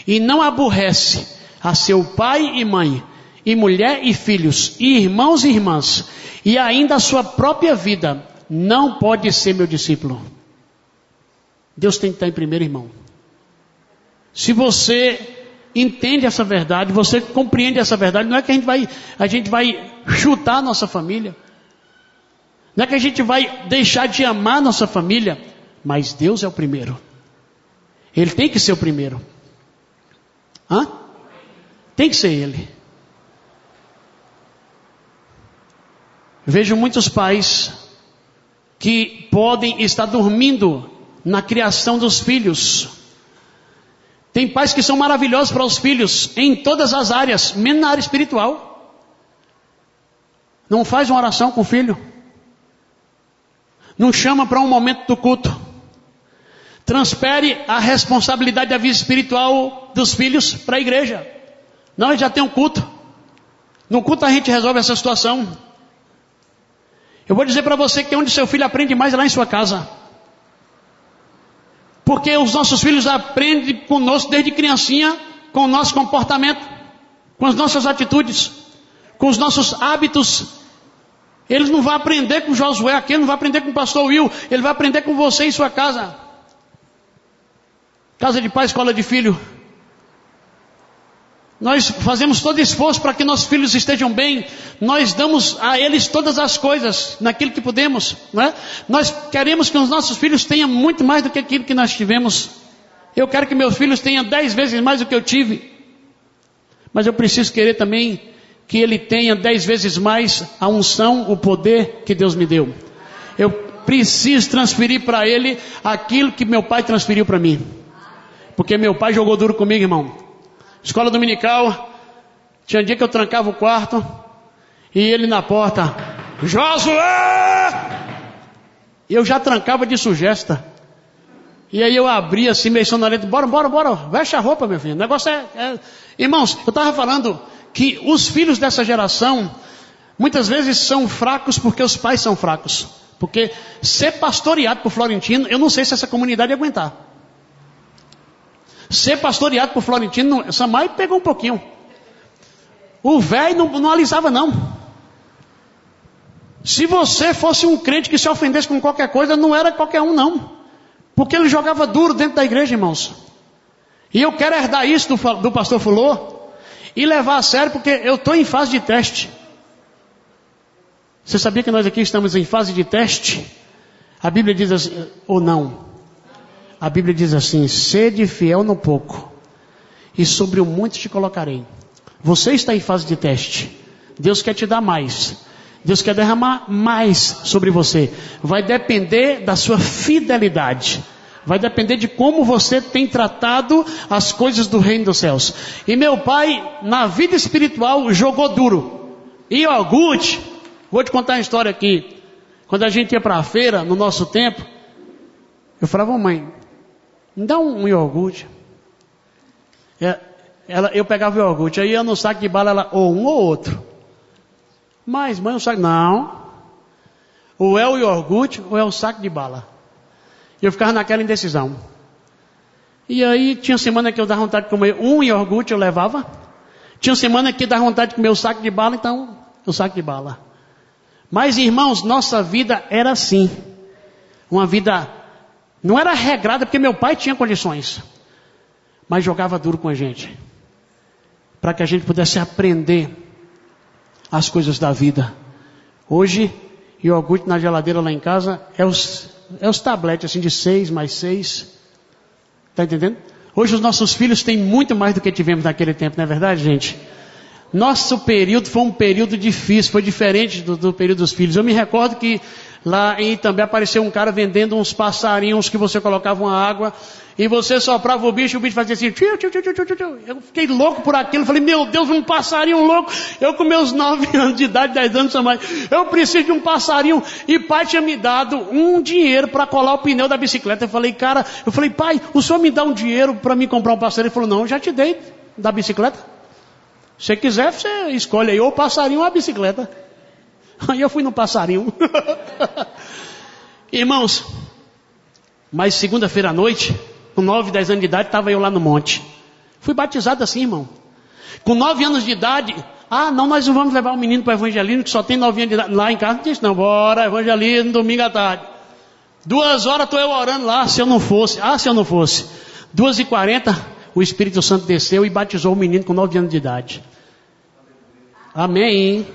e não aborrece a seu pai e mãe, e mulher e filhos, e irmãos e irmãs, e ainda a sua própria vida, não pode ser meu discípulo. Deus tem que estar em primeiro, irmão. Se você entende essa verdade, você compreende essa verdade, não é que a gente vai chutar a nossa família, não é que a gente vai deixar de amar a nossa família, mas Deus é o primeiro. Ele tem que ser o primeiro. Tem que ser Ele. Vejo muitos pais que podem estar dormindo na criação dos filhos, Tem pais que são maravilhosos para os filhos em todas as áreas, menos na área espiritual. Não faz uma oração com o filho. Não chama para um momento do culto. Transfere a responsabilidade da vida espiritual dos filhos para a igreja. Não, ele já tem um culto. No culto a gente resolve essa situação. Eu vou dizer para você que onde seu filho aprende mais é lá em sua casa. Porque os nossos filhos aprendem conosco desde criancinha, com o nosso comportamento, com as nossas atitudes, com os nossos hábitos. Eles não vão aprender com Josué aqui, não vai aprender com o pastor Will, ele vai aprender com você em sua casa. Casa de pai, escola de filho. Nós fazemos todo esforço para que nossos filhos estejam bem. Nós damos a eles todas as coisas, naquilo que podemos, não é? Nós queremos que os nossos filhos tenham muito mais do que aquilo que nós tivemos. Eu quero que meus filhos tenham 10 vezes mais do que eu tive. Mas eu preciso querer também que ele tenha 10 vezes mais a unção, o poder que Deus me deu. Eu preciso transferir para ele aquilo que meu pai transferiu para mim. Porque meu pai jogou duro comigo, irmão. Escola dominical, tinha dia que eu trancava o quarto e ele na porta, Josué! E eu já trancava de sugesta. E aí eu abria assim, meio sonolento, bora, veste a roupa, meu filho. O negócio é... Irmãos, eu estava falando que os filhos dessa geração, muitas vezes são fracos porque os pais são fracos. Porque ser pastoreado por Florentino, eu não sei se essa comunidade ia aguentar. Ser pastoreado por Florentino, Samai pegou um pouquinho. O velho não alisava não. Se você fosse um crente que se ofendesse com qualquer coisa, não era qualquer um não. Porque ele jogava duro dentro da igreja, irmãos. E eu quero herdar isso do pastor Fulô e levar a sério, porque eu estou em fase de teste. Você sabia que nós aqui estamos em fase de teste? A Bíblia diz assim, ou não? A Bíblia diz assim, sede fiel no pouco, e sobre o muito te colocarei. Você está em fase de teste. Deus quer te dar mais. Deus quer derramar mais sobre você. Vai depender da sua fidelidade. Vai depender de como você tem tratado as coisas do reino dos céus. E meu pai, na vida espiritual, jogou duro. E iogurte, vou te contar uma história aqui. Quando a gente ia para a feira, no nosso tempo, eu falava, mãe, me dá um iogurte. Eu pegava o iogurte, aí ia no saco de bala, ela, ou um ou outro. Mas, mãe, o saco, não. Ou é o iogurte, ou é o saco de bala. E eu ficava naquela indecisão. E aí, tinha semana que eu dava vontade de comer um iogurte, eu levava. Tinha semana que dava vontade de comer o saco de bala, então, o saco de bala. Mas, irmãos, nossa vida era assim. Uma vida... Não era regrada, porque meu pai tinha condições. Mas jogava duro com a gente. Para que a gente pudesse aprender as coisas da vida. Hoje, iogurte na geladeira lá em casa, é os tabletes assim de 6 mais 6. Está entendendo? Hoje os nossos filhos têm muito mais do que tivemos naquele tempo, não é verdade, gente? Nosso período foi um período difícil, foi diferente do período dos filhos. Eu me recordo que lá em Itambé apareceu um cara vendendo uns passarinhos que você colocava uma água e você soprava o bicho fazia assim, tchiu, tchiu, tchiu, tchiu, tchiu. Eu fiquei louco por aquilo, falei, meu Deus, um passarinho louco. Eu com meus 9 anos de idade, 10 anos a mais, eu preciso de um passarinho. E pai tinha me dado um dinheiro para colar o pneu da bicicleta. Eu falei, pai, o senhor me dá um dinheiro para mim comprar um passarinho? Ele falou, não, eu já te dei da bicicleta. Se você quiser, você escolhe aí, ou o passarinho ou a bicicleta. Aí eu fui no passarinho. Irmãos, mas segunda-feira à noite, com 9, 10 anos de idade, estava eu lá no monte. Fui batizado assim, irmão. Com 9 anos de idade, não, nós não vamos levar o menino para o evangelismo, que só tem 9 anos de idade. Lá em casa disse, não, bora, evangelismo, domingo à tarde. 2 horas estou eu orando lá, se eu não fosse. 2h40, o Espírito Santo desceu e batizou o menino com 9 anos de idade. Amém.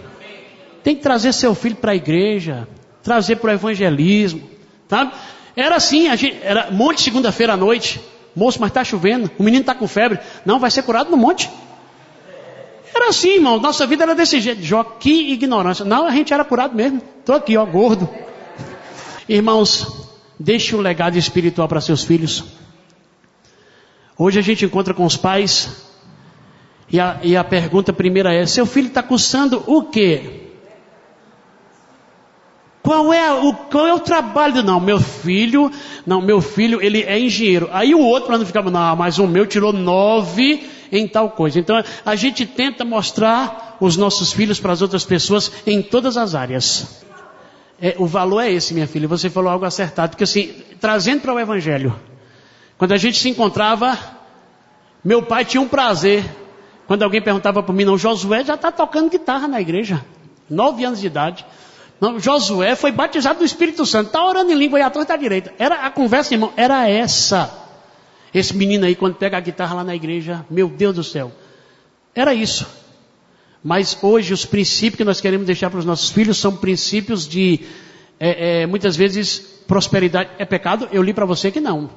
Tem que trazer seu filho para a igreja, trazer para o evangelismo, tá? Era assim, era monte segunda-feira à noite, moço, mas está chovendo, o menino está com febre, não, vai ser curado no monte. Era assim, irmão, nossa vida era desse jeito, Jó, que ignorância. Não, a gente era curado mesmo, estou aqui, ó, gordo. Irmãos, deixe um legado espiritual para seus filhos. Hoje a gente encontra com os pais e a pergunta primeira é: seu filho está cursando o quê? Qual é o trabalho? Não, meu filho, ele é engenheiro. Aí o outro lá não ficava, não, mas o meu tirou 9 em tal coisa. Então a gente tenta mostrar os nossos filhos para as outras pessoas em todas as áreas. O valor é esse, minha filha. Você falou algo acertado, porque assim, trazendo para o evangelho, quando a gente se encontrava, meu pai tinha um prazer. Quando alguém perguntava para mim, não, Josué já está tocando guitarra na igreja, 9 anos de idade. Não, Josué foi batizado do Espírito Santo, está orando em língua e à torta e à direita. A conversa, irmão, era essa. Esse menino aí, quando pega a guitarra lá na igreja, meu Deus do céu, era isso. Mas hoje os princípios que nós queremos deixar para os nossos filhos são princípios de, muitas vezes, prosperidade. É pecado? Eu li para você que não.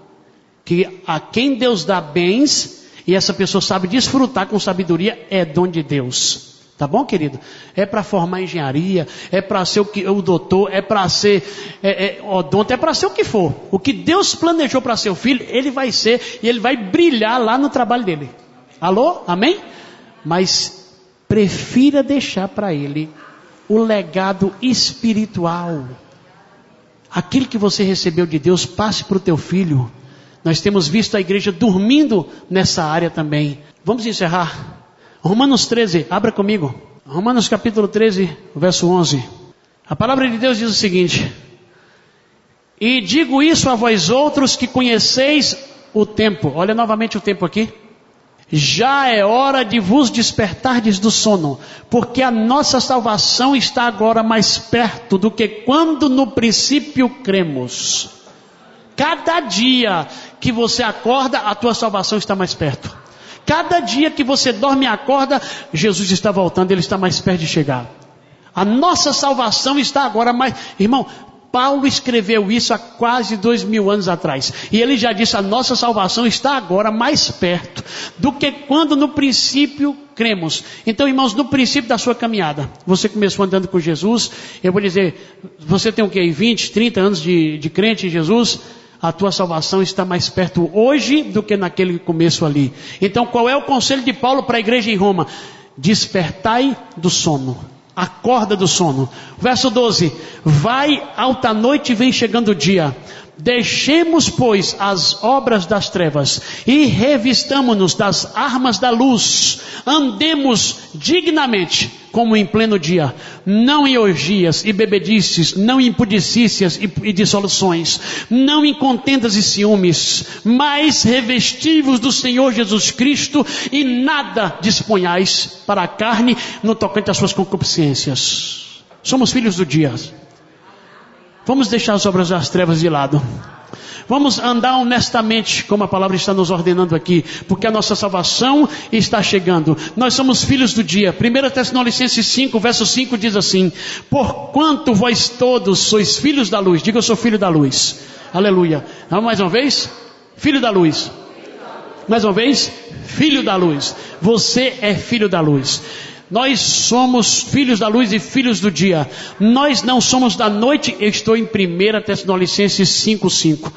Que a quem Deus dá bens, e essa pessoa sabe desfrutar com sabedoria, é dom de Deus. Tá bom, querido? É para formar engenharia, é para ser o doutor, é para ser odonto, é para ser o que for. O que Deus planejou para seu filho, ele vai ser, e ele vai brilhar lá no trabalho dele. Alô? Amém? Mas prefira deixar para ele o legado espiritual. Aquilo que você recebeu de Deus, passe para o teu filho. Nós temos visto a igreja dormindo nessa área também. Vamos encerrar. Romanos 13, abra comigo. Romanos capítulo 13, verso 11. A palavra de Deus diz o seguinte: e digo isso a vós outros que conheceis o tempo. Olha novamente o tempo aqui. Já é hora de vos despertardes do sono, porque a nossa salvação está agora mais perto do que quando no princípio cremos. Cada dia que você acorda, a tua salvação está mais perto. Cada dia que você dorme e acorda, Jesus está voltando, Ele está mais perto de chegar. A nossa salvação está agora mais... Irmão, Paulo escreveu isso há quase 2000 anos atrás. E ele já disse, a nossa salvação está agora mais perto do que quando no princípio cremos. Então, irmãos, no princípio da sua caminhada, você começou andando com Jesus, eu vou dizer, você tem o quê? 20, 30 anos de crente em Jesus? A tua salvação está mais perto hoje do que naquele começo ali. Então, qual é o conselho de Paulo para a igreja em Roma? Despertai do sono. Acorda do sono. Verso 12. Vai alta noite e vem chegando o dia. Deixemos, pois, as obras das trevas e revistamo-nos das armas da luz. Andemos dignamente, como em pleno dia, não em orgias e bebedices, não em pudicícias e dissoluções, não em contendas e ciúmes, mas revestivos do Senhor Jesus Cristo e nada disponhais para a carne no tocante às suas concupiscências. Somos filhos do dia. Vamos deixar as obras das trevas de lado. Vamos andar honestamente, como a palavra está nos ordenando aqui, porque a nossa salvação está chegando. Nós somos filhos do dia. 1 Tessalonicenses 5, verso 5 diz assim: porquanto vós todos sois filhos da luz. Diga, eu sou filho da luz. Aleluia. Vamos mais uma vez? Filho da luz. Mais uma vez? Filho da luz. Você é filho da luz. Nós somos filhos da luz e filhos do dia. Nós não somos da noite. Eu estou em 1 Tessalonicenses 5:5.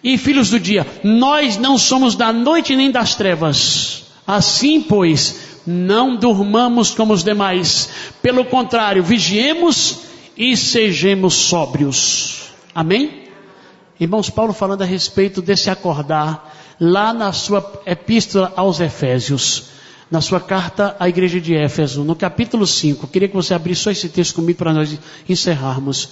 E filhos do dia, nós não somos da noite nem das trevas. Assim, pois, não durmamos como os demais. Pelo contrário, vigiemos e sejamos sóbrios. Amém? Irmãos, Paulo falando a respeito desse acordar, lá na sua epístola aos Efésios. Na sua carta à igreja de Éfeso, no capítulo 5, queria que você abrisse só esse texto comigo para nós encerrarmos.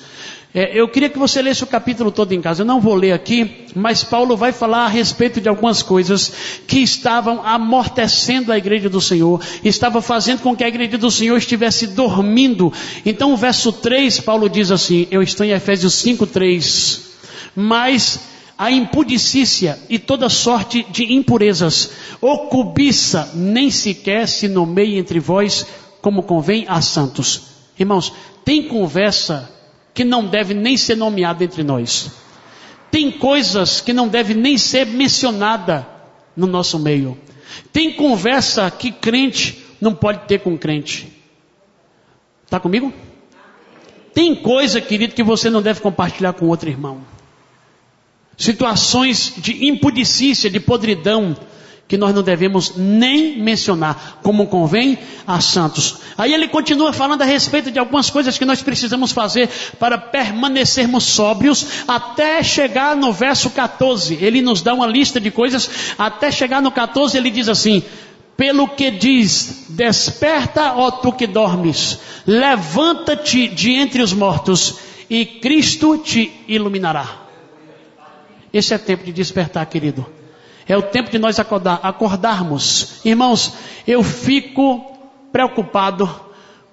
Eu queria que você lesse o capítulo todo em casa. Eu não vou ler aqui, mas Paulo vai falar a respeito de algumas coisas que estavam amortecendo a igreja do Senhor, estava fazendo com que a igreja do Senhor estivesse dormindo. Então o verso 3, Paulo diz assim, eu estou em Efésios 5:3, mas a impudicícia e toda sorte de impurezas, ou cobiça, nem sequer se nomeie entre vós como convém a santos. Irmãos, tem conversa que não deve nem ser nomeada entre nós. Tem coisas que não deve nem ser mencionada no nosso meio. Tem conversa que crente não pode ter com crente. Está comigo? Tem coisa, querido, que você não deve compartilhar com outro irmão. Situações de impudicícia, de podridão, que nós não devemos nem mencionar, como convém a santos. Aí ele continua falando a respeito de algumas coisas que nós precisamos fazer para permanecermos sóbrios, até chegar no verso 14. Ele nos dá uma lista de coisas, até chegar no 14 ele diz assim: pelo que diz, desperta, ó tu que dormes, levanta-te de entre os mortos, e Cristo te iluminará. Esse é tempo de despertar, querido. É o tempo de nós acordarmos. Irmãos, eu fico preocupado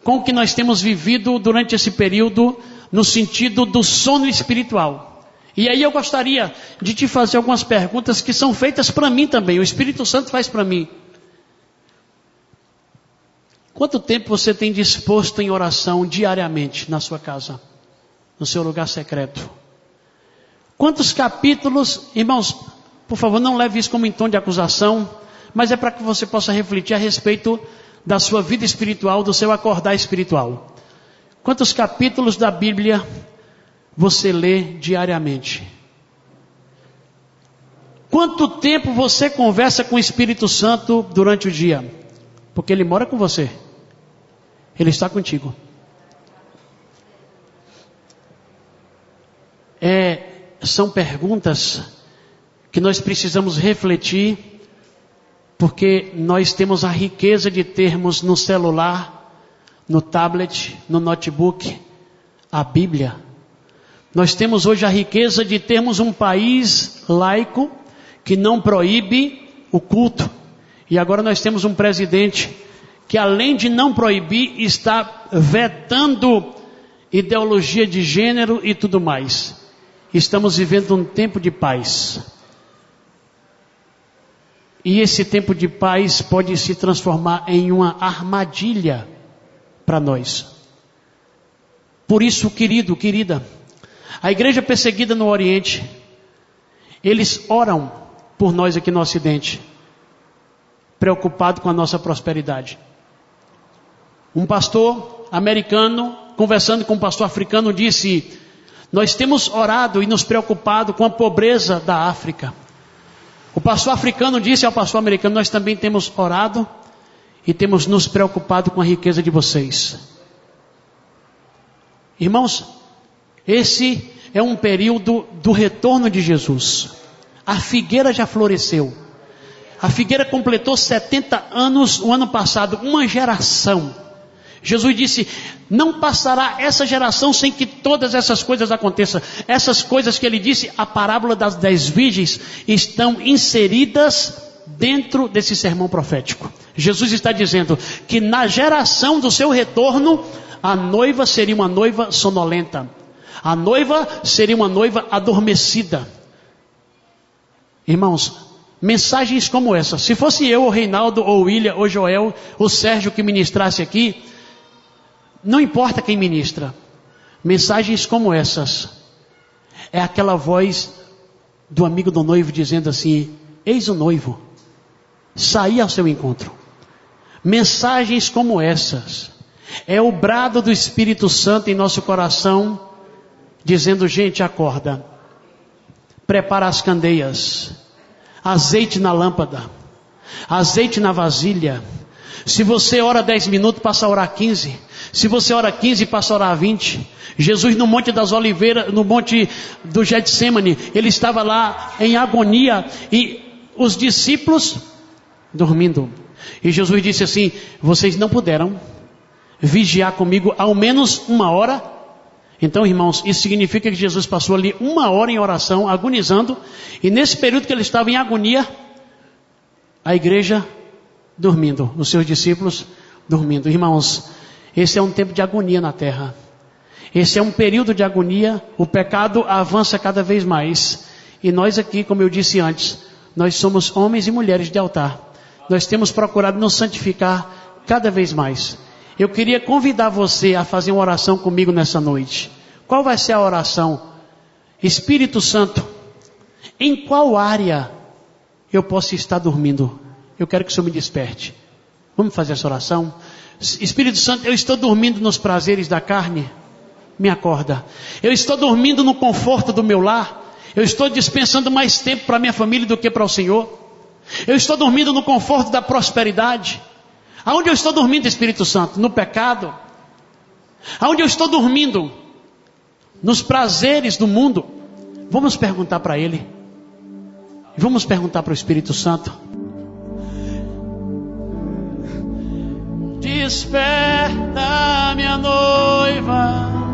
com o que nós temos vivido durante esse período, no sentido do sono espiritual. E aí eu gostaria de te fazer algumas perguntas que são feitas para mim também. O Espírito Santo faz para mim. Quanto tempo você tem disposto em oração diariamente na sua casa, no seu lugar secreto? Quantos capítulos, irmãos, por favor, não leve isso como em tom de acusação, mas é para que você possa refletir a respeito da sua vida espiritual, do seu acordar espiritual. Quantos capítulos da Bíblia você lê diariamente? Quanto tempo você conversa com o Espírito Santo durante o dia? Porque ele mora com você. Ele está contigo. São perguntas que nós precisamos refletir, porque nós temos a riqueza de termos no celular, no tablet, no notebook, a Bíblia. Nós temos hoje a riqueza de termos um país laico que não proíbe o culto. E agora nós temos um presidente que, além de não proibir, está vetando ideologia de gênero e tudo mais. Estamos vivendo um tempo de paz. E esse tempo de paz pode se transformar em uma armadilha para nós. Por isso, querido, querida, a igreja perseguida no Oriente, eles oram por nós aqui no Ocidente, preocupado com a nossa prosperidade. Um pastor americano, conversando com um pastor africano, disse: nós temos orado e nos preocupado com a pobreza da África. O pastor africano disse ao pastor americano: nós também temos orado e temos nos preocupado com a riqueza de vocês. Irmãos, esse é um período do retorno de Jesus. A figueira já floresceu. A figueira completou 70 anos o ano passado, uma geração. Jesus disse: não passará essa geração sem que todas essas coisas aconteçam. Essas coisas que ele disse, a parábola das 10 virgens, estão inseridas dentro desse sermão profético. Jesus está dizendo que na geração do seu retorno, a noiva seria uma noiva sonolenta. A noiva seria uma noiva adormecida. Irmãos, mensagens como essa, se fosse eu, ou Reinaldo, ou William, ou Joel, ou Sérgio que ministrasse aqui, não importa quem ministra, mensagens como essas, é aquela voz do amigo do noivo dizendo assim: eis o noivo, saí ao seu encontro. Mensagens como essas, é o brado do Espírito Santo em nosso coração, dizendo: gente, acorda, prepara as candeias, azeite na lâmpada, azeite na vasilha. Se você ora 10 minutos, passa a orar 15. Se você ora 15, passa a orar 20. Jesus no Monte das Oliveiras, no Monte do Getsemane, ele estava lá em agonia e os discípulos dormindo. E Jesus disse assim: vocês não puderam vigiar comigo ao menos 1 hora? Então, irmãos, isso significa que Jesus passou ali 1 hora em oração, agonizando, e nesse período que ele estava em agonia, a igreja dormindo, os seus discípulos dormindo. Irmãos, esse é um tempo de agonia na terra. Esse é um período de agonia. O pecado avança cada vez mais. E nós aqui, como eu disse antes, nós somos homens e mulheres de altar. Nós temos procurado nos santificar cada vez mais. Eu queria convidar você a fazer uma oração comigo nessa noite. Qual vai ser a oração? Espírito Santo, em qual área eu posso estar dormindo? Eu quero que o Senhor me desperte. Vamos fazer essa oração? Espírito Santo, eu estou dormindo nos prazeres da carne, me acorda. Eu estou dormindo no conforto do meu lar. Eu estou dispensando mais tempo para minha família do que para o Senhor. Eu estou dormindo no conforto da prosperidade. Aonde eu estou dormindo, Espírito Santo? No pecado. Aonde eu estou dormindo? Nos prazeres do mundo. Vamos perguntar para Ele. Vamos perguntar para o Espírito Santo. Desperta, minha noiva.